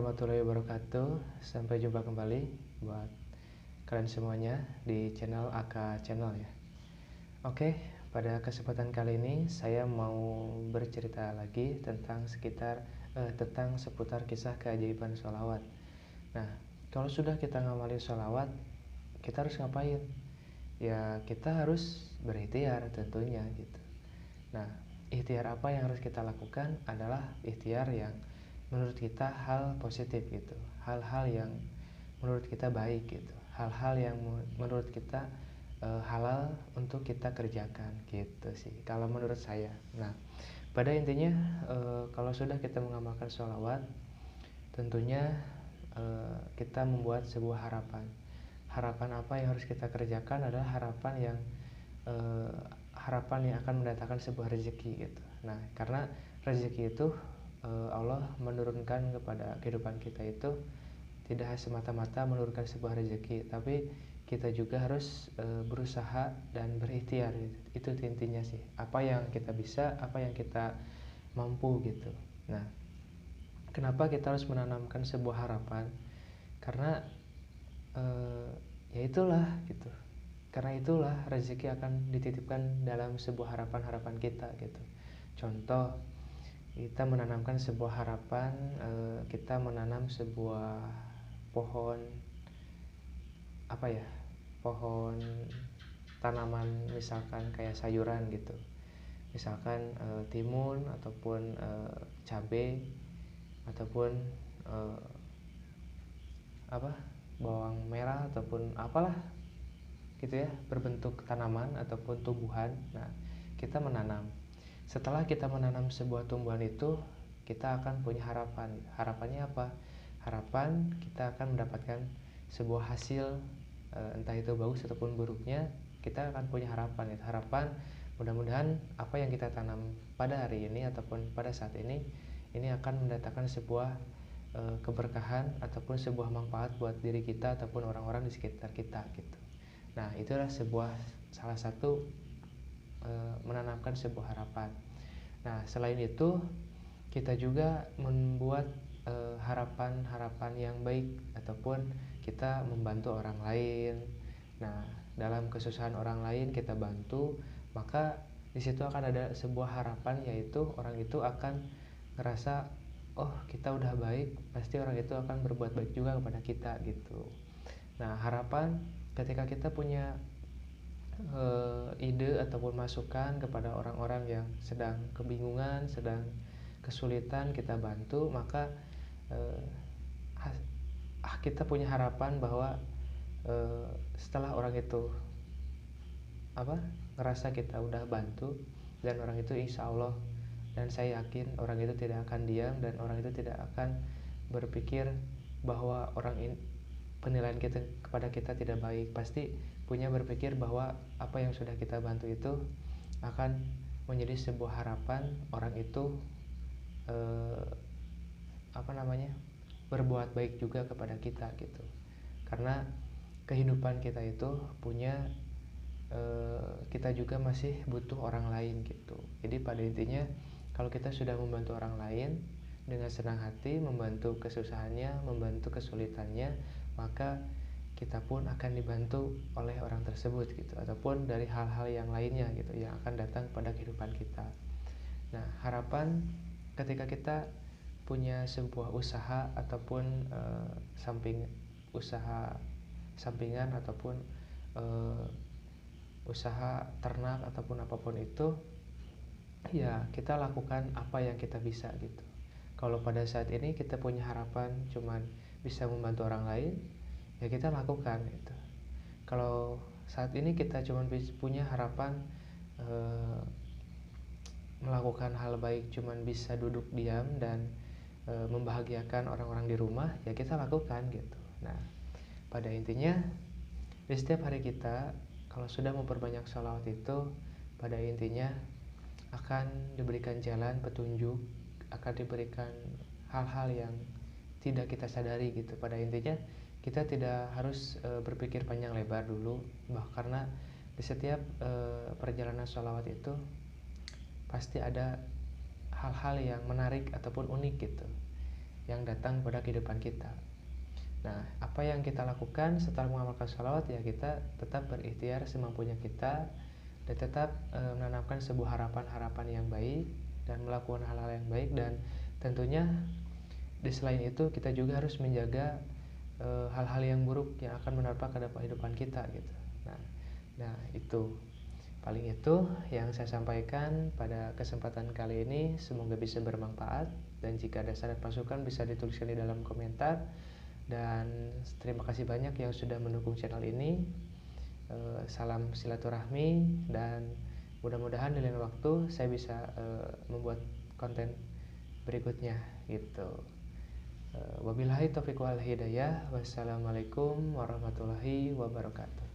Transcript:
warahmatullahi wabarakatuh. Sampai jumpa kembali buat kalian semuanya di channel AK Channel ya. Oke, pada kesempatan kali ini saya mau bercerita lagi tentang seputar kisah keajaiban sholawat. Nah, kalau sudah kita ngamalin sholawat, kita harus ngapain? Ya, kita harus berikhtiar tentunya gitu. Nah, ikhtiar apa yang harus kita lakukan adalah ikhtiar yang menurut kita hal positif gitu, hal-hal yang menurut kita baik gitu, hal-hal yang menurut kita halal untuk kita kerjakan gitu sih kalau menurut saya. Nah, pada intinya kalau sudah kita mengamalkan sholawat, tentunya kita membuat sebuah harapan. Harapan apa yang harus kita kerjakan adalah harapan yang akan mendatangkan sebuah rezeki gitu. Nah, karena rezeki itu Allah menurunkan kepada kehidupan kita itu tidak semata-mata menurunkan sebuah rezeki, tapi kita juga harus berusaha dan berikhtiar gitu. Itu intinya sih, apa yang kita bisa, apa yang kita mampu gitu. Nah, kenapa kita harus menanamkan sebuah harapan? Karena ya itulah gitu, karena itulah rezeki akan dititipkan dalam sebuah harapan-harapan kita gitu. Contoh, kita menanamkan sebuah harapan, kita menanam sebuah pohon pohon tanaman, misalkan kayak sayuran gitu, misalkan timun ataupun cabai ataupun bawang merah ataupun apalah gitu ya, berbentuk tanaman ataupun tumbuhan. Nah, kita menanam. Setelah kita menanam sebuah tumbuhan itu, kita akan punya harapan. Harapannya apa? Harapan kita akan mendapatkan sebuah hasil, entah itu bagus ataupun buruknya, kita akan punya harapan. Harapan mudah-mudahan apa yang kita tanam pada hari ini ataupun pada saat ini akan mendatangkan sebuah keberkahan ataupun sebuah manfaat buat diri kita ataupun orang-orang di sekitar kita gitu. Nah, itulah salah satu menanamkan sebuah harapan. Nah, selain itu kita juga membuat harapan-harapan yang baik ataupun kita membantu orang lain. Nah, dalam kesusahan orang lain kita bantu, maka di situ akan ada sebuah harapan, yaitu orang itu akan ngerasa, oh kita udah baik, pasti orang itu akan berbuat baik juga kepada kita gitu. Nah, harapan ketika kita punya ide ataupun masukan kepada orang-orang yang sedang kebingungan, sedang kesulitan, kita bantu, maka kita punya harapan bahwa setelah orang itu ngerasa kita udah bantu, dan orang itu insya Allah, dan saya yakin orang itu tidak akan diam, dan orang itu tidak akan berpikir bahwa penilaian kita kepada kita tidak baik. Pasti punya berpikir bahwa apa yang sudah kita bantu itu akan menjadi sebuah harapan orang itu berbuat baik juga kepada kita gitu. Karena kehidupan kita itu kita juga masih butuh orang lain gitu. Jadi pada intinya kalau kita sudah membantu orang lain dengan senang hati, membantu kesusahannya, membantu kesulitannya, maka kita pun akan dibantu oleh orang tersebut gitu, ataupun dari hal-hal yang lainnya gitu yang akan datang pada kehidupan kita. Nah, harapan ketika kita punya sebuah usaha ataupun usaha sampingan ataupun usaha ternak ataupun apapun itu, ya kita lakukan apa yang kita bisa gitu. Kalau pada saat ini kita punya harapan cuman bisa membantu orang lain, ya kita lakukan gitu. Kalau saat ini kita cuma punya harapan melakukan hal baik, cuman bisa duduk diam dan membahagiakan orang-orang di rumah, ya kita lakukan gitu. Nah, pada intinya di setiap hari kita kalau sudah memperbanyak sholawat itu, pada intinya akan diberikan jalan petunjuk, akan diberikan hal-hal yang tidak kita sadari gitu. Pada intinya kita tidak harus berpikir panjang lebar dulu, karena di setiap perjalanan sholawat itu pasti ada hal-hal yang menarik ataupun unik gitu. yang datang pada kehidupan kita. Nah, apa yang kita lakukan setelah mengamalkan sholawat, ya kita tetap berikhtiar semampunya kita dan tetap menanamkan sebuah harapan-harapan yang baik dan melakukan hal-hal yang baik, dan tentunya di selain itu kita juga harus menjaga hal-hal yang buruk yang akan menerpa kehidupan kita gitu. Nah, itu paling itu yang saya sampaikan pada kesempatan kali ini. Semoga bisa bermanfaat, dan jika ada saran masukan bisa dituliskan di dalam komentar. Dan terima kasih banyak yang sudah mendukung channel ini. Salam silaturahmi, dan mudah-mudahan di lain waktu saya bisa membuat konten berikutnya gitu. Wabillahi taufiq wal hidayah. Wassalamualaikum warahmatullahi wabarakatuh.